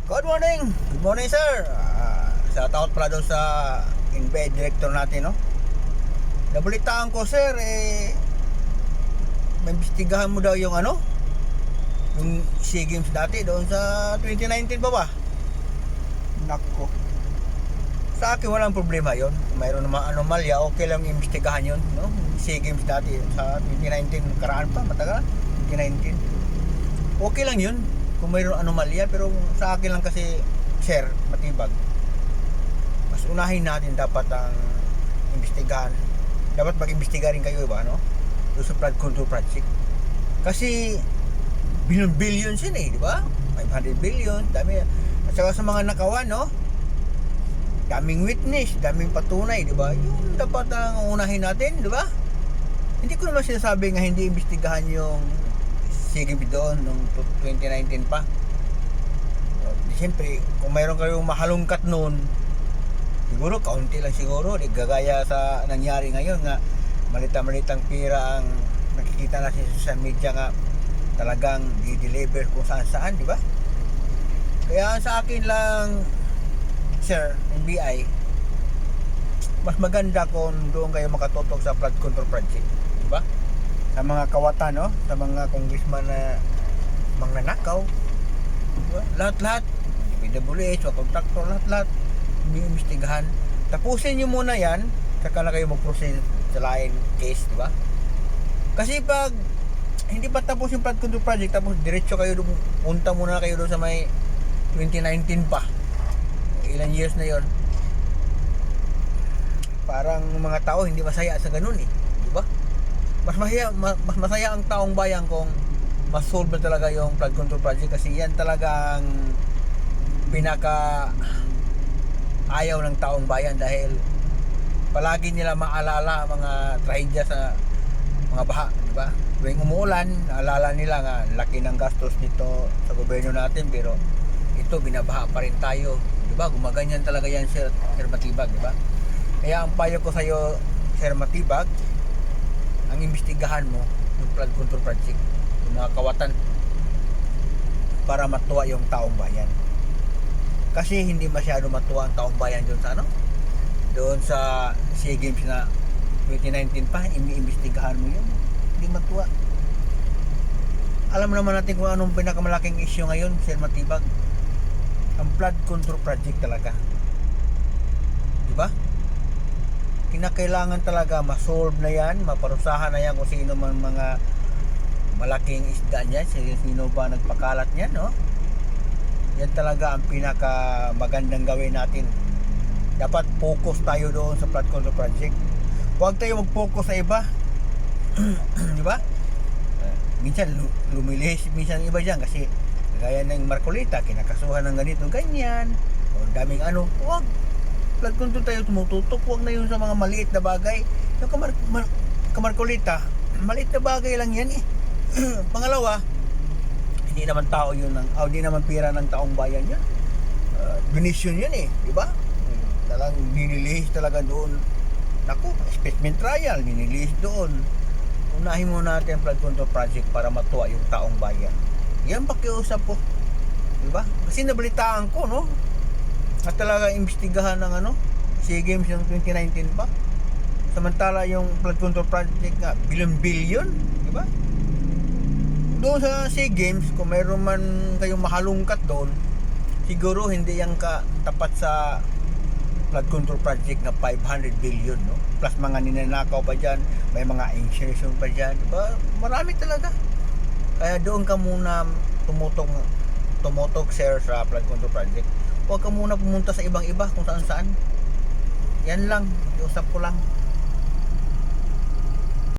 Good morning! Good morning, sir! Shout out pala doon sa invade director natin, no? Nabalitaan ko, sir, may imbestigahan mo daw yung yung SEA Games dati doon sa 2019 pa ba? Nako. Sa akin walang problema yon. Kung mayroon namang anomalya, okay lang imbestigahan yon, no? SEA Games dati sa 2019, karaan pa, matagal, 2019. Okay lang yun kung mayroon anomalya, pero sa akin lang kasi, sir, matibag. Mas unahin natin dapat ang imbestigahan. Dapat mag-imbestiga rin kayo, ba, no? Doon sa flood control project. Kasi billions yun di ba? 500 billion, dami. At saka sa mga nakawan, no? Daming witness, daming patunay, di ba? Yung dapat ang unahin natin, di ba? Hindi ko naman sinasabi nga hindi imbestigahan yung sige doon nung 2019 pa. Siyempre, kung mayroon kayong mahalungkat noon, siguro kaunti lang siguro, di gagaya sa nangyari ngayon nga malita-malitang pira ang nakikita natin sa social media nga talagang di-deliver kung saan-saan, di ba? Kaya sa akin lang, sir, NBI, mas maganda kung doon kayo makatutok sa flood control project, di ba? Sa mga kawatan, no? Sa mga congressman na mangnanakaw, diba? Lahat-lahat, PWH, o kontraktor, lahat-lahat iniimbestigahan. Tapusin nyo muna yan, saka na kayo mag-proceed sa lain case, diba? Kasi pag hindi pa tapos yung flood control project, tapos diretso kayo doon, punta muna kayo doon sa may 2019 pa, ilang years na yon, parang mga tao hindi masaya sa ganun diba? Mas masaya ang taong bayan kung ma-solve na talaga yung flood control project, kasi yan talagang pinaka ayaw ng taong bayan, dahil palagi nila maalala mga trahedya sa mga baha, di ba? Tuwing umuulan, naalala nila nga laki ng gastos nito sa gobyerno natin, pero ito binabaha pa rin tayo, di ba? Gumaganyan talaga yan, Sir Matibag, di ba? Kaya ang payo ko sa iyo, Sir Matibag, ang imbestigahan mo yung flood control project, yung mga kawatan, para matuwa yung taong bayan. Kasi hindi masyado matuwa ang taong bayan doon sa doon sa SEA Games na 2019 pa, iniimbestigahan mo yun, hindi matuwa. Alam naman natin kung anong pinakamalaking issue ngayon, Sir Matibag, ang flood control project talaga, di ba? Kinakailangan talaga ma-solve na yan, maparusahan na yan kung sino man mga malaking isda niyan, sino ba nagpakalat niyan, no? Yan talaga ang pinaka magandang gawin natin. Dapat focus tayo doon sa flood control project. Huwag tayo mag-focus sa iba. Di ba? Minsan lumilihis minsan iba diyan, kasi gaya ng Marcolita, kinakasuhan ng ganito ganyan, o daming huwag. Flood control tayo tumututok, huwag na yun sa mga maliit na bagay. Yung Marcolita, maliit na bagay lang yan Pangalawa, hindi naman tao yun hindi naman pira ng taong bayan yun. Donation yun di ba? Talagang ninilihis talaga doon. Naku, specimen trial, ninilihis doon. Unahin muna natin ang flood control project para matuwa yung taong bayan. Yan pakiusap po, di ba? Kasi nabalitaan ko, no, at talaga imbestigahan ng SEA Games yung 2019 pa. Samantala yung flood control project nga billion, di ba? Doon sa SEA Games, kung mayroon man kayong mahalungkat doon, siguro hindi yan tapat sa flood control project na 500 billion, no? Plus mga ninanakaw pa dyan, may mga insertion pa dyan, di ba? Marami talaga. Kaya doon ka muna tumutok, sir, sa flood control project. Huwag ka muna pumunta sa ibang iba kung saan saan. Yan lang, iusap ko lang.